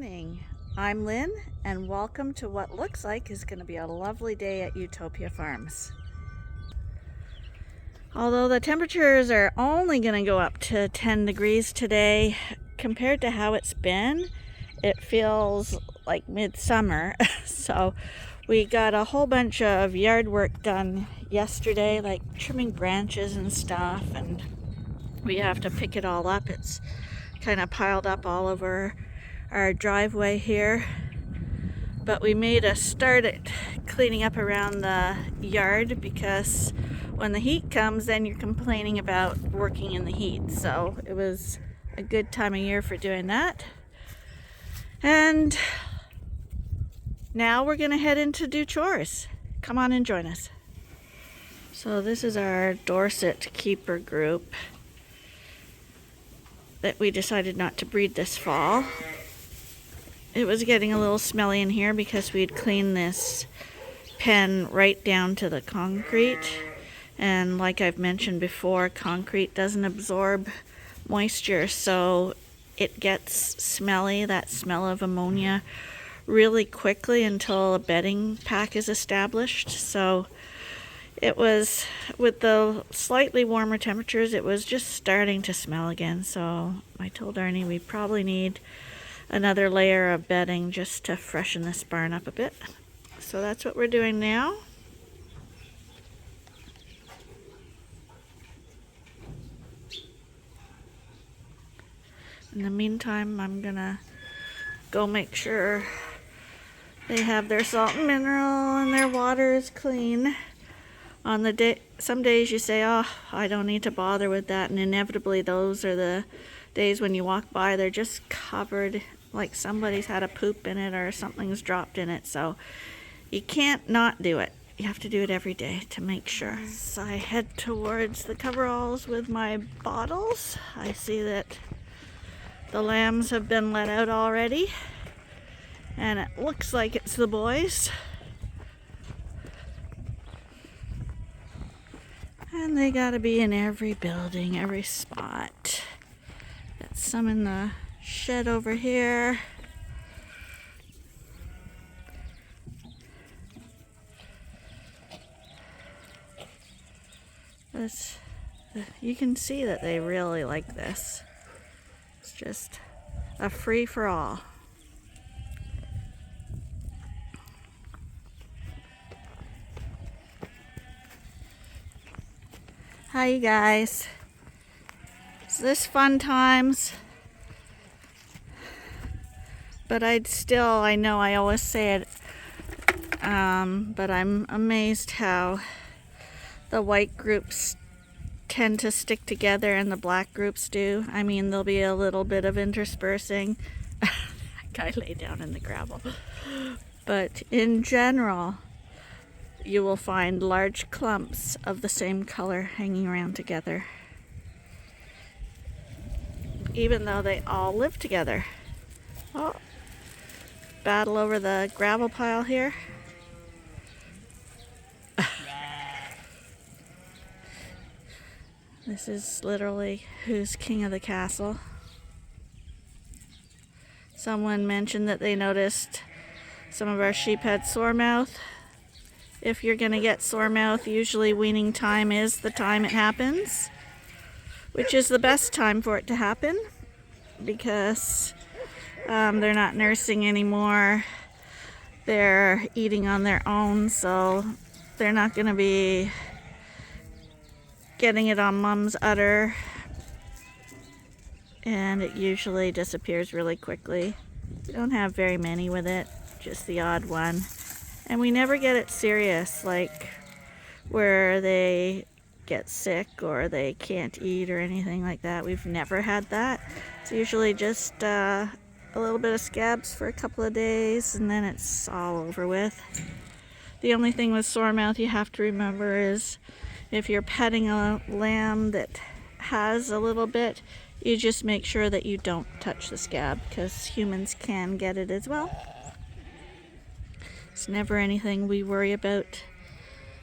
morning. I'm Lynn, and welcome to what looks like is going to be a lovely day at Ewetopia Farms. Although the temperatures are only going to go up to 10 degrees today, compared to how it's been, it feels like midsummer. So we got a whole bunch of yard work done yesterday, like trimming branches and stuff, and we have to pick it all up. It's kind of piled up all over our driveway here, but we made a start at cleaning up around the yard because when the heat comes, then you're complaining about working in the heat. So it was a good time of year for doing that. And now we're gonna head in to do chores. Come on and join us. So this is our Dorset keeper group that we decided not to breed this fall. It was getting a little smelly in here because we'd cleaned this pen right down to the concrete. And like I've mentioned before, concrete doesn't absorb moisture, so it gets smelly, that smell of ammonia, really quickly until a bedding pack is established. So it was, with the slightly warmer temperatures, it was just starting to smell again. So I told Arnie we probably need another layer of bedding just to freshen this barn up a bit. So that's what we're doing now. In the meantime, I'm gonna go make sure they have their salt and mineral and their water is clean. On the day, some days you say, oh, I don't need to bother with that, and inevitably those are the days when you walk by, they're just covered, like somebody's had a poop in it or something's dropped in it. So you can't not do it. You have to do it every day to make sure. So I head towards the Coveralls with my bottles. I see that the lambs have been let out already, and it looks like it's the boys. And they gotta be in every building, every spot. Got some in the shed over here. You can see that they really like this. It's just a free-for-all. Hi, you guys. Is this fun times? But I know I always say it, but I'm amazed how the white groups tend to stick together and the black groups do. I mean, there'll be a little bit of interspersing. That guy lay down in the gravel. But in general, you will find large clumps of the same color hanging around together, even though they all live together. Oh, battle over the gravel pile here. This is literally who's king of the castle. Someone mentioned that they noticed some of our sheep had sore mouth. If you're going to get sore mouth, usually weaning time is the time it happens, which is the best time for it to happen because they're not nursing anymore. They're eating on their own, so they're not going to be getting it on mom's udder, and it usually disappears really quickly. We don't have very many with it, just the odd one. And we never get it serious, like where they get sick or they can't eat or anything like that. We've never had that. It's usually just a little bit of scabs for a couple of days, and then it's all over with. The only thing with sore mouth you have to remember is if you're petting a lamb that has a little bit, you just make sure that you don't touch the scab because humans can get it as well. It's never anything we worry about.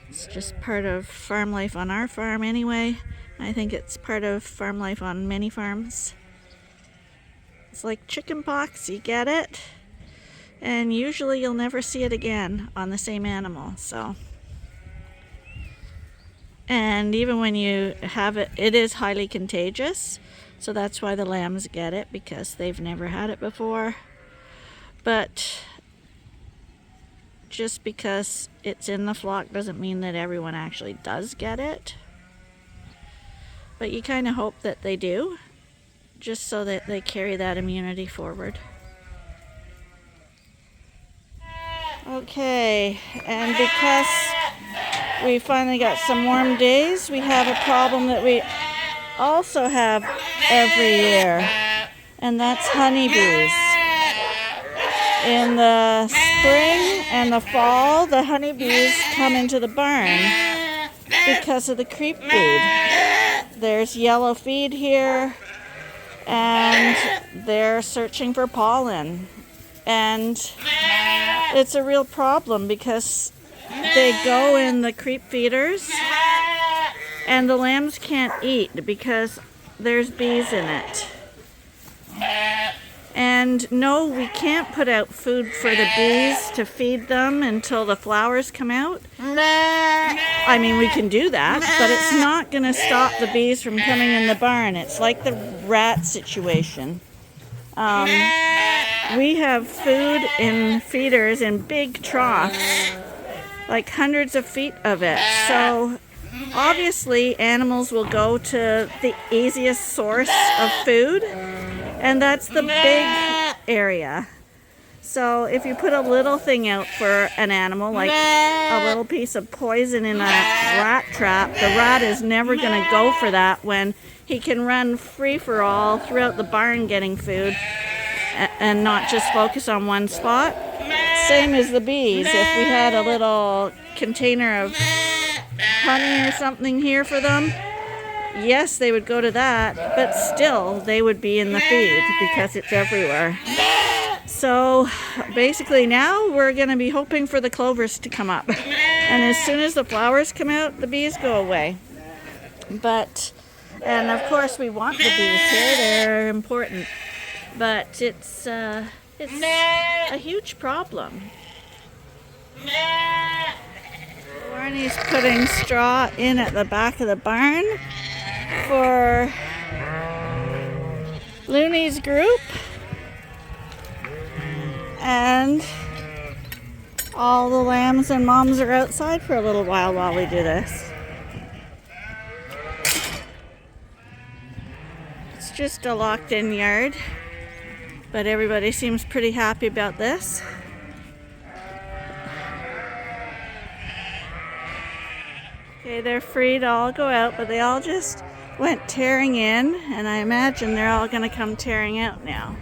It's just part of farm life on our farm anyway. I think it's part of farm life on many farms. It's like chicken pox, you get it, and usually you'll never see it again on the same animal. So, and even when you have it, it is highly contagious. So that's why the lambs get it, because they've never had it before. But just because it's in the flock doesn't mean that everyone actually does get it. But you kind of hope that they do, just so that they carry that immunity forward. Okay, and because we finally got some warm days, we have a problem that we also have every year, and that's honeybees. In the spring and the fall, the honeybees come into the barn because of the creep feed. There's yellow feed here, and they're searching for pollen. And it's a real problem because they go in the creep feeders, and the lambs can't eat because there's bees in it. And no, we can't put out food for the bees to feed them until the flowers come out. I mean, we can do that, but it's not going to stop the bees from coming in the barn. It's like the rat situation. We have food in feeders in big troughs, like hundreds of feet of it. So obviously animals will go to the easiest source of food, and that's the big area. So if you put a little thing out for an animal, like a little piece of poison in a rat trap, the rat is never going to go for that when he can run free for all throughout the barn getting food and not just focus on one spot. Same as the bees. If we had a little container of honey or something here for them, yes, they would go to that, but still they would be in the feed because it's everywhere. So basically now we're going to be hoping for the clovers to come up. And as soon as the flowers come out, the bees go away. And of course we want the bees here, they're important. But it's a huge problem. Barney's putting straw in at the back of the barn for Looney's group, and all the lambs and moms are outside for a little while we do this. It's just a locked-in yard, but everybody seems pretty happy about this. Okay, they're free to all go out, but they all just went tearing in, and I imagine they're all going to come tearing out now.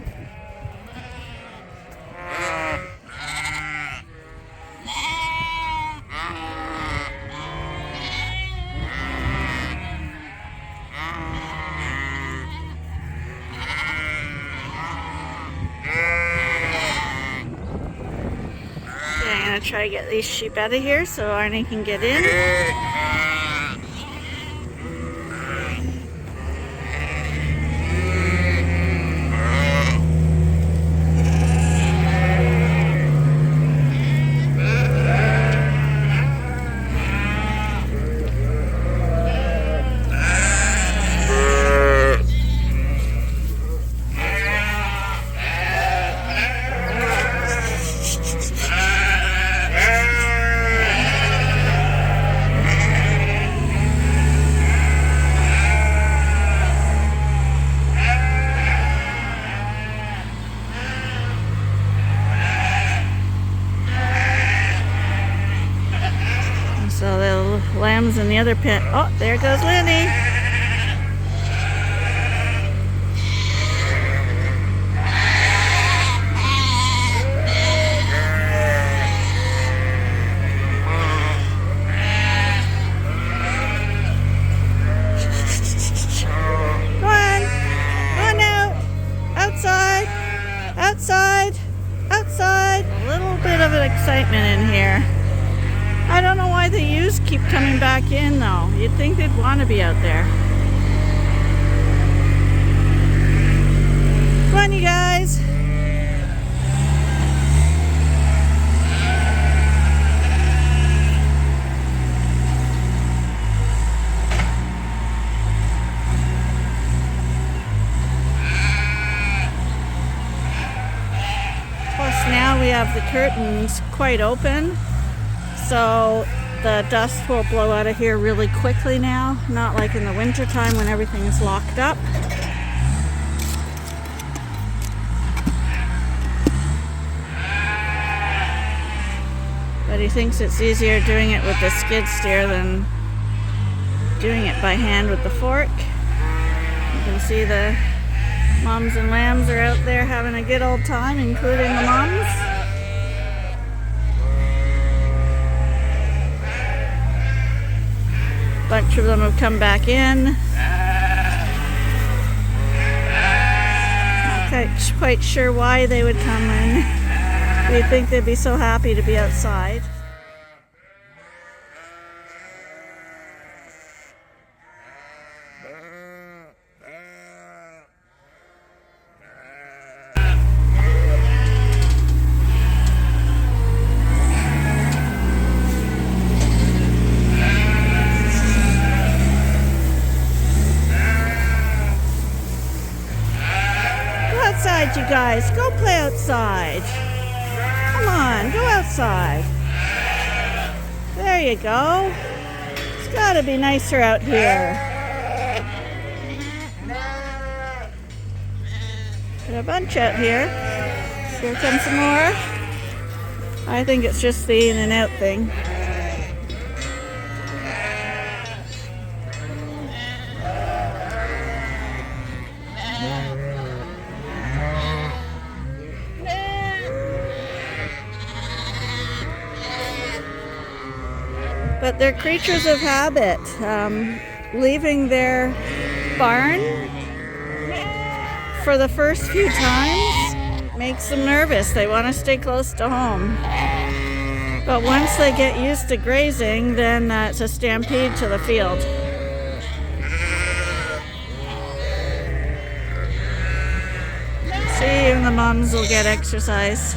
Okay, I'm going to try to get these sheep out of here so Arnie can get in. So the lambs in the other pen. Oh, there goes Lenny. Go on out. Outside. Outside. Outside. A little bit of an excitement in here. I don't know why the ewes keep coming back in though. You'd think they'd want to be out there. Come on, you guys. have the curtains quite open, so the dust will blow out of here really quickly now, not like in the winter time when everything is locked up. But he thinks it's easier doing it with the skid steer than doing it by hand with the fork. You can see the mums and lambs are out there having a good old time, including the mums. A bunch of them have come back in. Not quite sure why they would come in. You'd think they'd be so happy to be outside. Outside, you guys. Go play outside. Come on, go outside. There you go. It's got to be nicer out here. Got a bunch out here. Here comes some more. I think it's just the in and out thing. But they're creatures of habit. Leaving their barn for the first few times makes them nervous. They want to stay close to home. But once they get used to grazing, then it's a stampede to the field. See, even the mums will get exercise.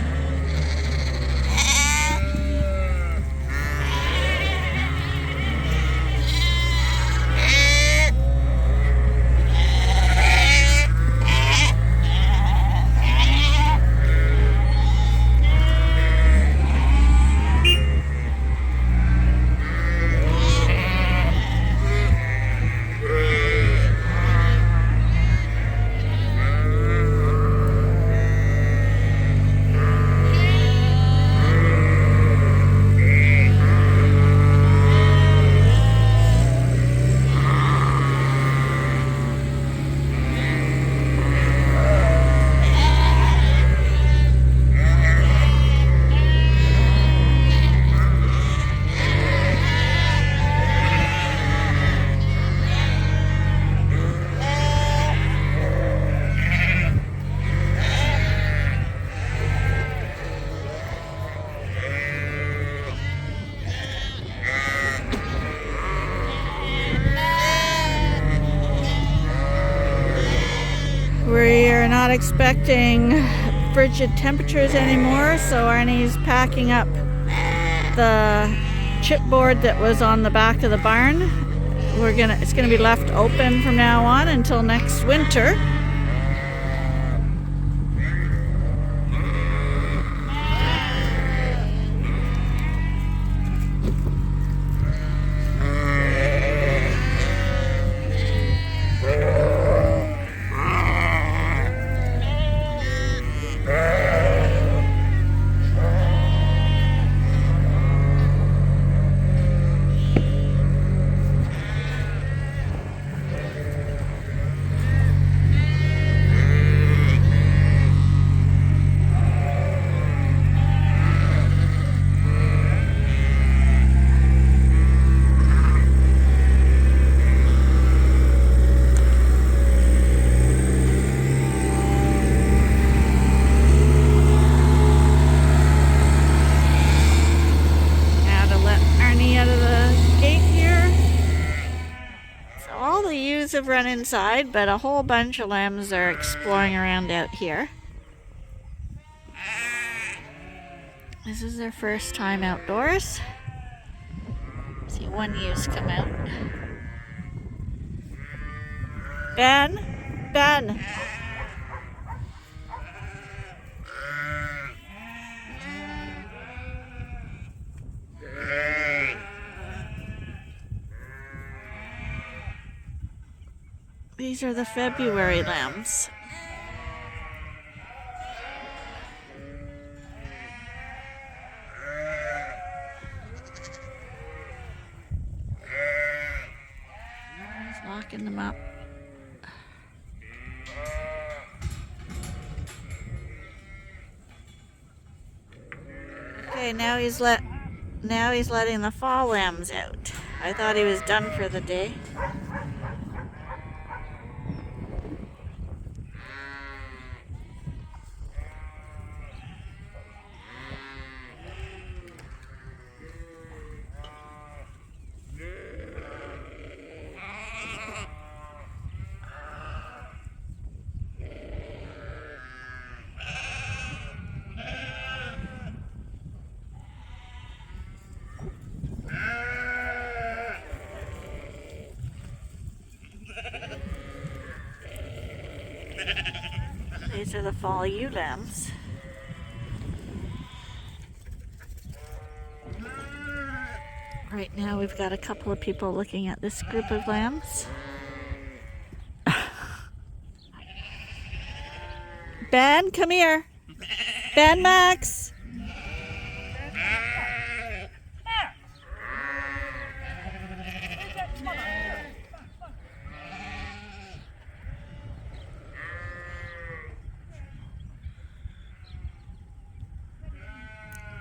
We're not expecting frigid temperatures anymore, so Arnie's packing up the chipboard that was on the back of the barn. It's gonna be left open from now on until next winter. Have run inside, but a whole bunch of lambs are exploring around out here. This is their first time outdoors. See one ewe's come out. Ben! These are the February lambs. He's locking them up. Okay, now he's letting the fall lambs out. I thought he was done for the day. These are the fall ewe lambs. Right now we've got a couple of people looking at this group of lambs. Ben, come here. Ben, Max.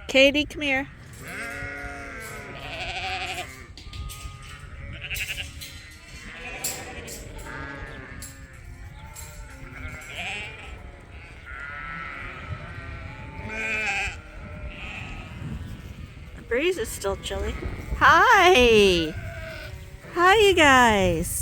Katie, come here. The breeze is still chilly. Hi! Hi, you guys.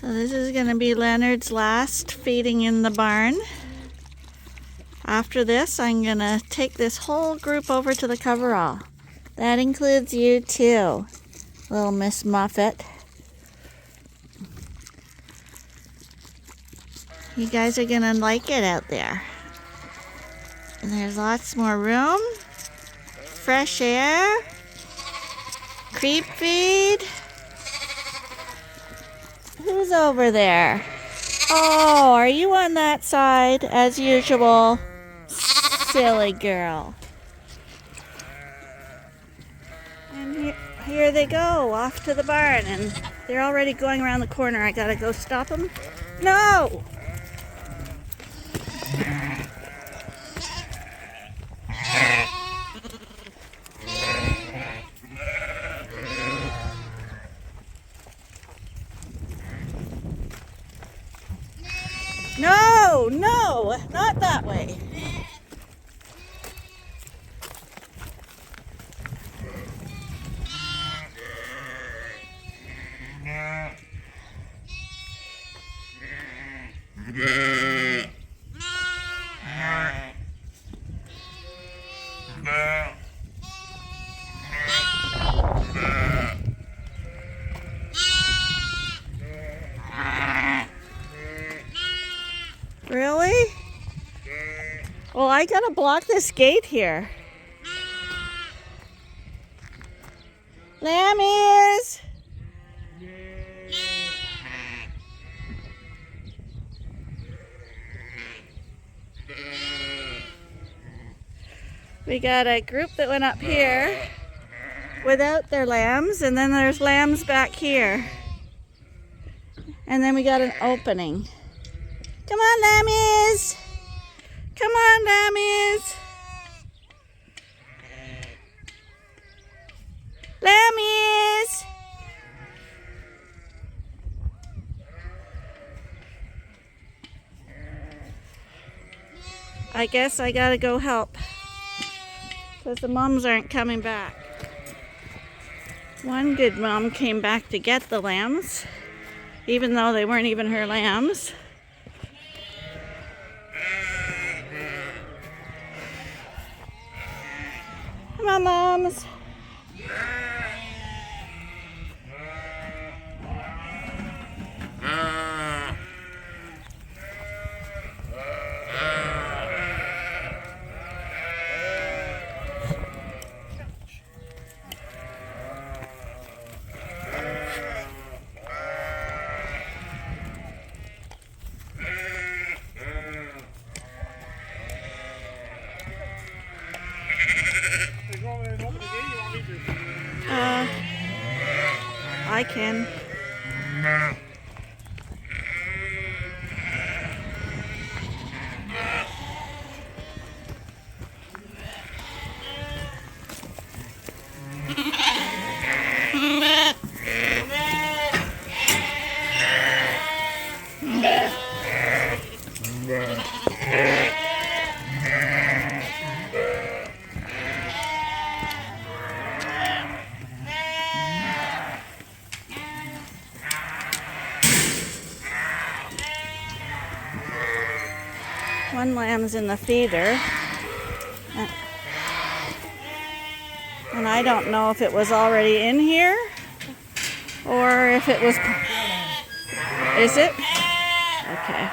So this is going to be Leonard's last feeding in the barn. After this, I'm going to take this whole group over to the Coverall. That includes you too, little Miss Muffet. You guys are going to like it out there. And there's lots more room, fresh air, creep feed. Who's over there? Oh, are you on that side as usual? Silly girl. And here they go, off to the barn, and they're already going around the corner. I gotta go stop them. No! No, no, not that way. Really? Well, I gotta block this gate here. Lammies! We got a group that went up here without their lambs, and then there's lambs back here. And then we got an opening. Come on, lammies! Come on, lammies! Lammies! I guess I gotta go help, because the moms aren't coming back. One good mom came back to get the lambs, even though they weren't even her lambs. Come on, moms. I can. One lamb's in the feeder, and I don't know if it was already in here or if it was. Is it? Okay.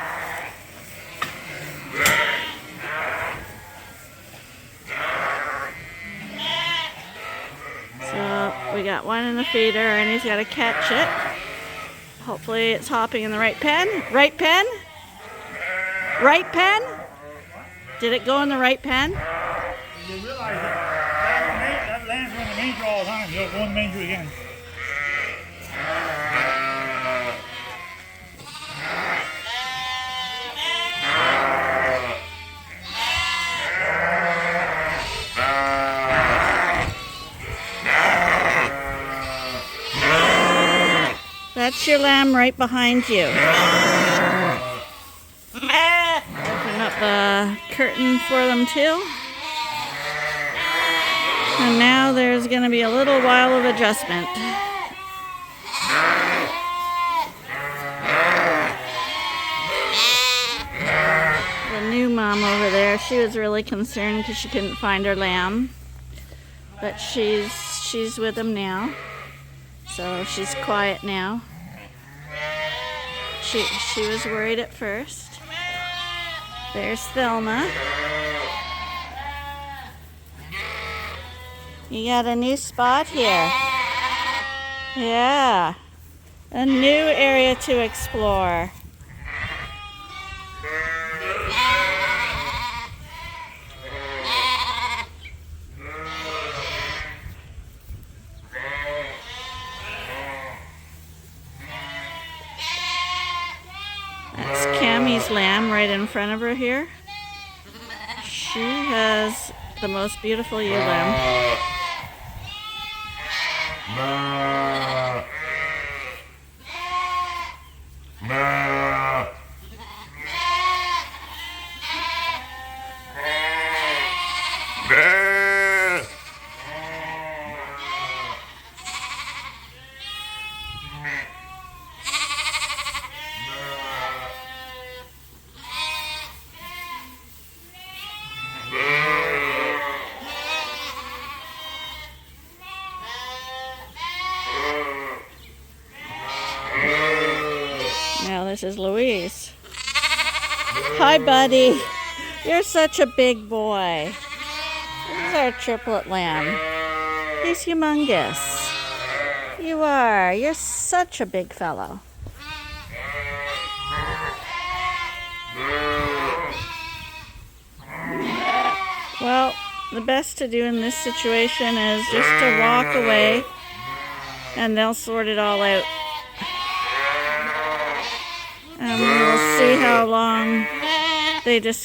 So we got one in the feeder, and he's got to catch it. Hopefully it's hopping in the right pen. Right pen? Right pen? Did it go in the right pen? You realize that lamb's in the manger all the time. He'll go in the manger again. That's your lamb right behind you. Open up the curtain for them too. And now there's going to be a little while of adjustment. The new mom over there, she was really concerned because she couldn't find her lamb. But she's with them now. So she's quiet now. She was worried at first. There's Thelma. You got a new spot here. Yeah. A new area to explore. That's Cammie's lamb right in front of her here. She has the most beautiful ewe lamb. this is Louise. Hi, buddy. You're such a big boy. This is our triplet lamb. He's humongous. You are. You're such a big fellow. Well, the best to do in this situation is just to walk away and they'll sort it all out. And we'll see how long they take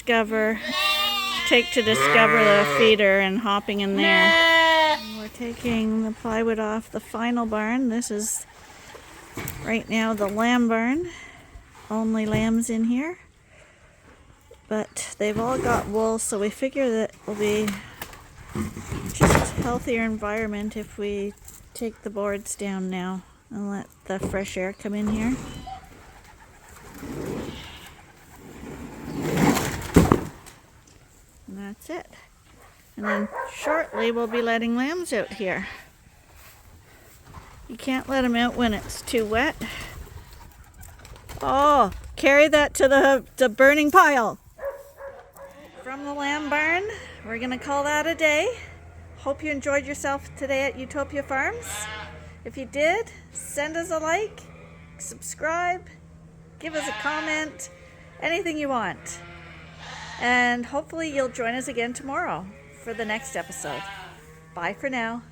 to discover the feeder and hopping in there. We're taking the plywood off the final barn. This is right now the lamb barn. Only lambs in here. But they've all got wool, so we figure that will be just a healthier environment if we take the boards down now and let the fresh air come in here. And that's it. And then shortly we'll be letting lambs out here. You can't let them out when it's too wet. Oh, carry that to the burning pile. From the lamb barn, we're going to call that a day. Hope you enjoyed yourself today at Ewetopia Farms. If you did, send us a like, subscribe, give us a comment, anything you want. And hopefully you'll join us again tomorrow for the next episode. Bye for now.